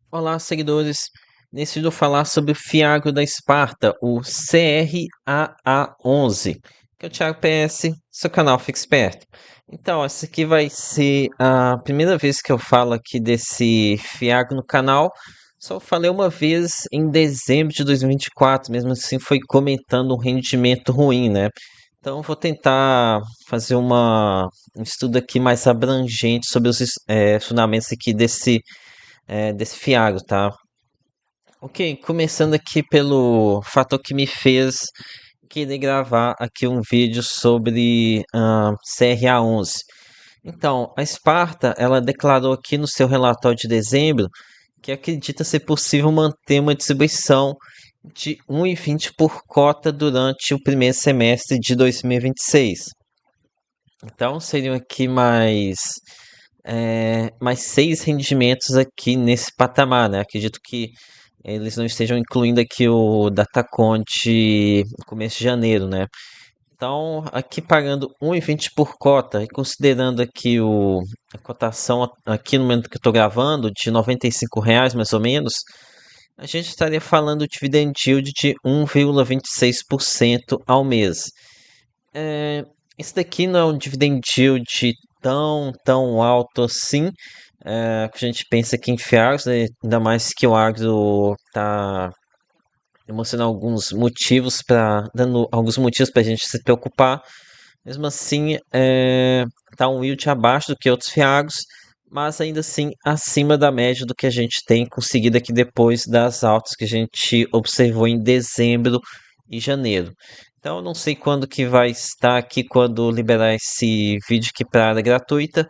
Olá, seguidores. Nesse vídeo eu vou falar sobre o Fiagro da Esparta, o CRAA11, que é o Thiago PS, seu canal Fica Esperto. Então, essa aqui vai ser a primeira vez que eu falo aqui desse Fiagro no canal. Só falei uma vez em dezembro de 2024, mesmo assim foi comentando um rendimento ruim, né? Então, eu vou tentar fazer um estudo aqui mais abrangente sobre os fundamentos aqui desse Fiagro, tá? Ok, começando aqui pelo fator que me fez querer gravar aqui um vídeo sobre CRA11. Então, a Sparta, ela declarou aqui no seu relatório de dezembro que acredita ser possível manter uma distribuição de 1,20 por cota durante o primeiro semestre de 2026. Então, seriam aqui mais seis rendimentos aqui nesse patamar, né? Acredito que eles não estejam incluindo aqui o Datacon de começo de janeiro, né? Então, aqui pagando 1,20 por cota e considerando aqui a cotação aqui no momento que eu estou gravando de R$ 95 mais ou menos, a gente estaria falando de dividend yield de 1,26% ao mês. É, Esse daqui não é um dividend yield tão alto assim, que a gente pensa aqui em Fiagros, né? Ainda mais que o agro está demonstrando dando alguns motivos para a gente se preocupar. Mesmo assim, tá um yield abaixo do que outros Fiagros, mas ainda assim acima da média do que a gente tem conseguido aqui depois das altas que a gente observou em dezembro e janeiro. Então, eu não sei quando que vai estar aqui quando liberar esse vídeo aqui para área gratuita,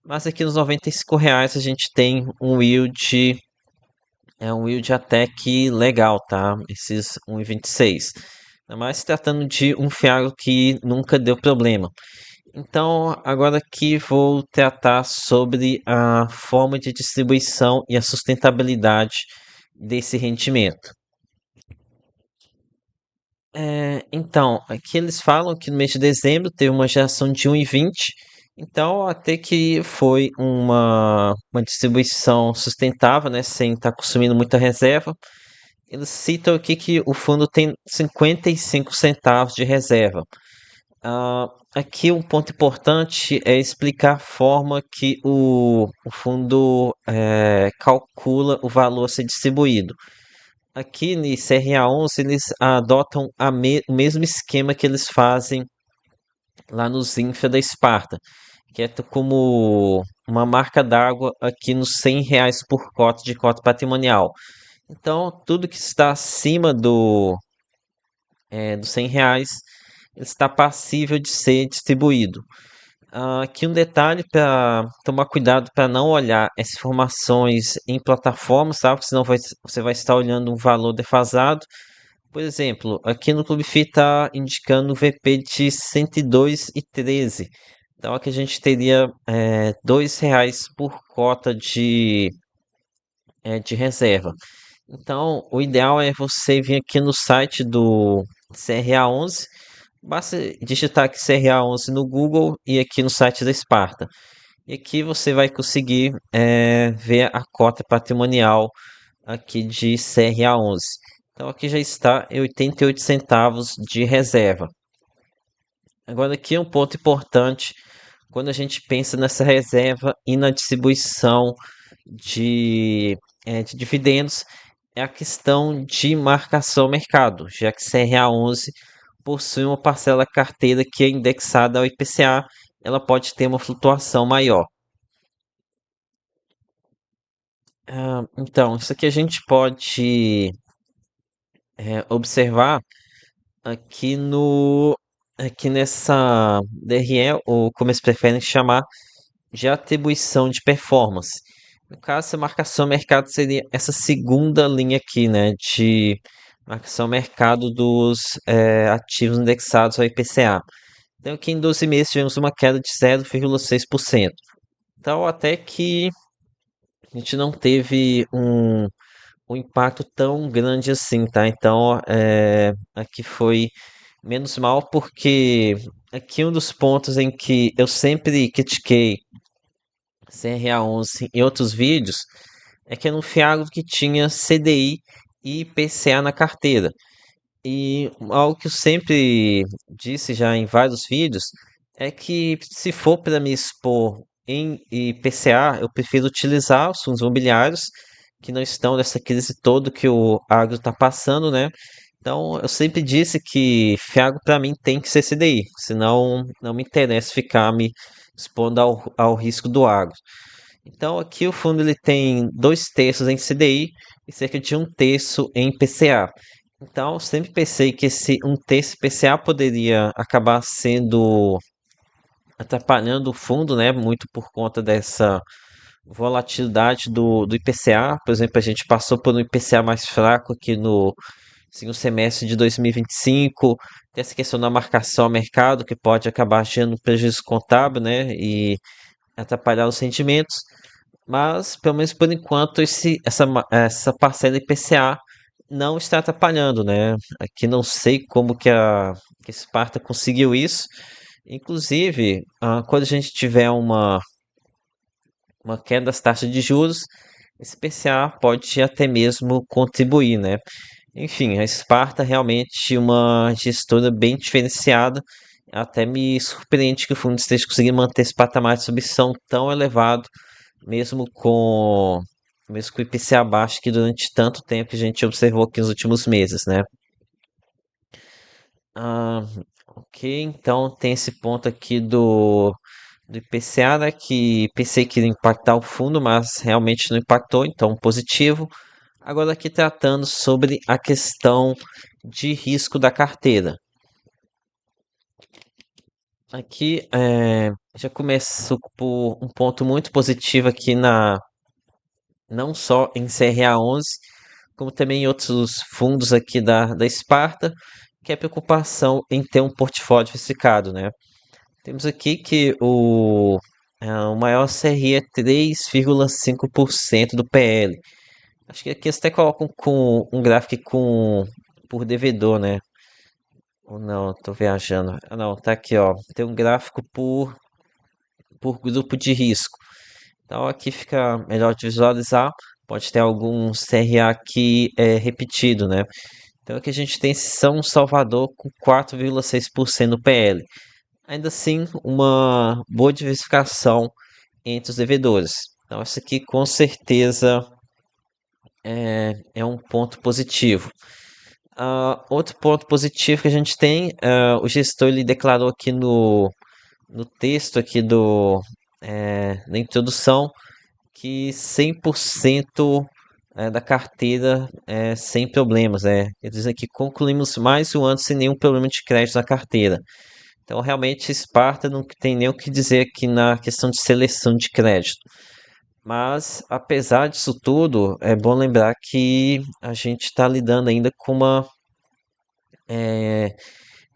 mas aqui nos R$ 95 a gente tem um yield até que legal, tá? Esses 1,26. Ainda mais se tratando de um fiago que nunca deu problema. Então, agora aqui vou tratar sobre a forma de distribuição e a sustentabilidade desse rendimento. Então, aqui eles falam que no mês de dezembro teve uma geração de 1,20, então até que foi uma distribuição sustentável, né, sem estar consumindo muita reserva. Eles citam aqui que o fundo tem 55 centavos de reserva. Aqui um ponto importante é explicar a forma que o fundo calcula o valor a ser distribuído. Aqui no CRA11 eles adotam o mesmo esquema que eles fazem lá nos Infra da Esparta, que é como uma marca d'água aqui nos R$ 100 por cota de cota patrimonial. Então, tudo que está acima dos R$ 100 está passível de ser distribuído. Aqui um detalhe para tomar cuidado para não olhar essas informações em plataformas, tá? Porque senão você vai estar olhando um valor defasado. Por exemplo, aqui no Clube Fi está indicando o VP de 102,13. Então aqui a gente teria R$ 2 por cota de reserva. Então, o ideal é você vir aqui no site do CRA11, basta digitar aqui CRA11 no Google e aqui no site da Sparta. E aqui você vai conseguir ver a cota patrimonial aqui de CRA11. Então aqui já está em 88 centavos de reserva. Agora aqui um ponto importante quando a gente pensa nessa reserva e na distribuição de dividendos é a questão de marcação ao mercado, já que CRA11 possui uma parcela da carteira que é indexada ao IPCA, ela pode ter uma flutuação maior. Então, isso aqui a gente pode observar aqui aqui nessa DRE, ou como eles preferem chamar, de atribuição de performance. No caso, essa marcação ao mercado seria essa segunda linha aqui, né, de marcação ao mercado dos ativos indexados ao IPCA. Então, aqui em 12 meses tivemos uma queda de 0,6%. Então, até que a gente não teve um impacto tão grande assim, tá? Então, aqui foi menos mal, porque aqui um dos pontos em que eu sempre critiquei CRA11 em outros vídeos é que era um fiagro que tinha CDI e IPCA na carteira. E algo que eu sempre disse já em vários vídeos é que se for para me expor em IPCA, eu prefiro utilizar os fundos imobiliários que não estão nessa crise toda que o agro está passando, né? Então, eu sempre disse que Fiago para mim tem que ser CDI, senão não me interessa ficar me expondo ao risco do agro. Então, aqui o fundo ele tem 2 terços em CDI e cerca de 1 terço em PCA. Então, eu sempre pensei que esse 1 terço PCA poderia acabar sendo atrapalhando o fundo, né? Muito por conta dessa volatilidade do IPCA. Por exemplo, a gente passou por um IPCA mais fraco aqui no segundo semestre de 2025. Tem essa questão da marcação ao mercado, que pode acabar gerando prejuízo contábil, né? E atrapalhar os rendimentos. Mas, pelo menos por enquanto, essa parcela IPCA não está atrapalhando, né? Aqui não sei como que a Sparta conseguiu isso. Inclusive, quando a gente tiver uma queda das taxas de juros, esse PCA pode até mesmo contribuir, né? Enfim, a Sparta realmente é uma gestora bem diferenciada. Até me surpreende que o fundo esteja conseguindo manter esse patamar de submissão tão elevado, mesmo com mesmo com o IPCA abaixo que durante tanto tempo que a gente observou aqui nos últimos meses, né? Ah, ok, então tem esse ponto aqui do IPCA, né, que pensei que iria impactar o fundo, mas realmente não impactou, então positivo. Agora aqui tratando sobre a questão de risco da carteira. Aqui já começo por um ponto muito positivo aqui não só em CRA11, como também em outros fundos aqui da Sparta, que é a preocupação em ter um portfólio diversificado, né? Temos aqui que o maior CRI é 3,5% do PL. Acho que aqui eles até colocam com um gráfico por devedor, né? Ou não, tô viajando. Ah, não, tá aqui, ó. Tem um gráfico por grupo de risco. Então aqui fica melhor de visualizar. Pode ter algum CRA aqui repetido, né? Então aqui a gente tem São Salvador com 4,6% no PL. Ainda assim, uma boa diversificação entre os devedores. Então, isso aqui com certeza é um ponto positivo. Outro ponto positivo que a gente tem, o gestor ele declarou aqui no texto aqui da introdução que 100% da carteira é sem problemas. Quer dizer que concluímos mais um ano sem nenhum problema de crédito na carteira. Então, realmente, Sparta não tem nem o que dizer aqui na questão de seleção de crédito. Mas, apesar disso tudo, é bom lembrar que a gente está lidando ainda é,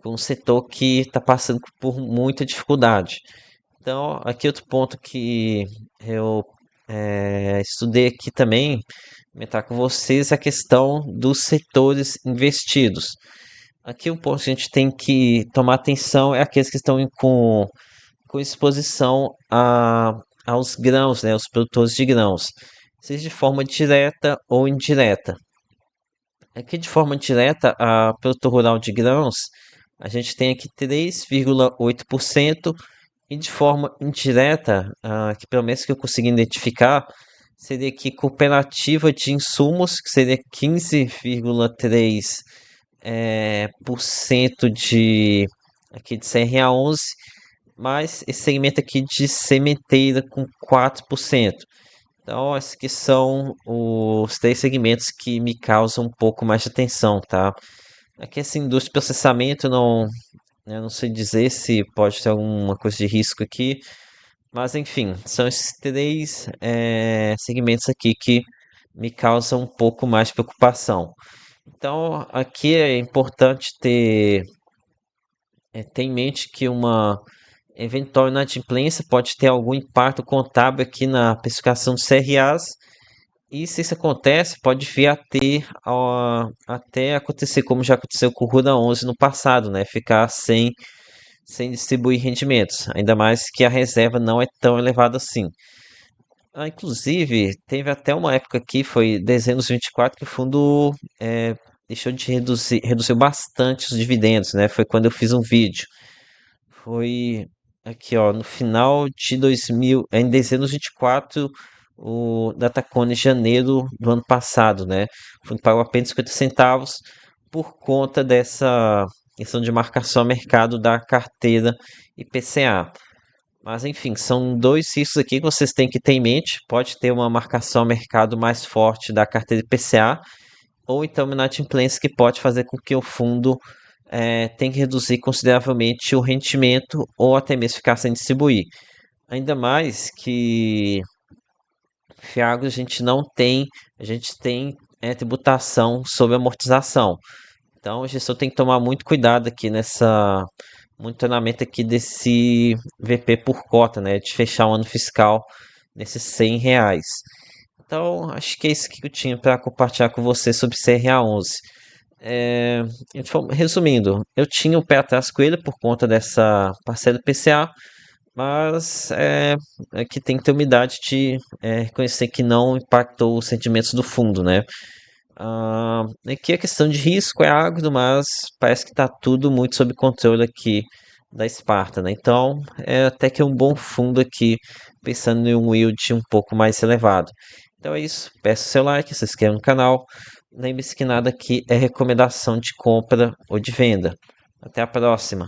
com um setor que está passando por muita dificuldade. Então, aqui outro ponto que eu estudei aqui também, comentar com vocês, é a questão dos setores investidos. Aqui um ponto que a gente tem que tomar atenção é aqueles que estão com exposição aos grãos, né, aos produtores de grãos, seja de forma direta ou indireta. Aqui de forma direta, a produtor rural de grãos, a gente tem aqui 3,8% e de forma indireta, que pelo menos que eu consegui identificar, seria aqui cooperativa de insumos, que seria 15,3% por cento aqui de CRA11, mais esse segmento aqui de sementeira com 4%. Então, esses que são os 3 segmentos que me causam um pouco mais de atenção, tá? Aqui, essa indústria de processamento, não, eu não sei dizer se pode ter alguma coisa de risco aqui, mas enfim, são esses 3 segmentos aqui que me causam um pouco mais de preocupação. Então, aqui é importante ter em mente que uma eventual inadimplência pode ter algum impacto contábil aqui na precificação dos CRAs, e se isso acontece, pode vir a ter até acontecer como já aconteceu com o Ruda 11 no passado, né? Ficar sem distribuir rendimentos, ainda mais que a reserva não é tão elevada assim. Inclusive, teve até uma época aqui, foi dezembro de 24, que o fundo é, deixou de reduzir, reduziu bastante os dividendos, né? Foi quando eu fiz um vídeo. Foi aqui, ó, no final de 2000, em dezembro de 24, o Datacone janeiro do ano passado, né? O fundo pagou apenas 50 centavos por conta dessa questão de marcação a mercado da carteira IPCA. Mas enfim, são dois riscos aqui que vocês têm que ter em mente. Pode ter uma marcação a mercado mais forte da carteira IPCA, ou então uma inadimplência que pode fazer com que o fundo tenha que reduzir consideravelmente o rendimento ou até mesmo ficar sem distribuir. Ainda mais que Fiagro a gente tem tributação sobre amortização. Então o gestor tem que tomar muito cuidado aqui nessa monitoramento aqui desse VP por cota, né? De fechar o ano fiscal nesses R$ 100. Então, acho que é isso que eu tinha para compartilhar com você sobre CRA11. É, resumindo, eu tinha o pé atrás com ele por conta dessa parcela do PCA, mas é que tem que ter humildade de reconhecer que não impactou os sentimentos do fundo, né? Aqui a questão de risco é agro, mas parece que está tudo muito sob controle aqui da Sparta, né? Então é até que um bom fundo aqui, pensando em um yield um pouco mais elevado. Então é isso. Peço seu like, se inscreva no canal. Lembre-se que nada aqui é recomendação de compra ou de venda. Até a próxima.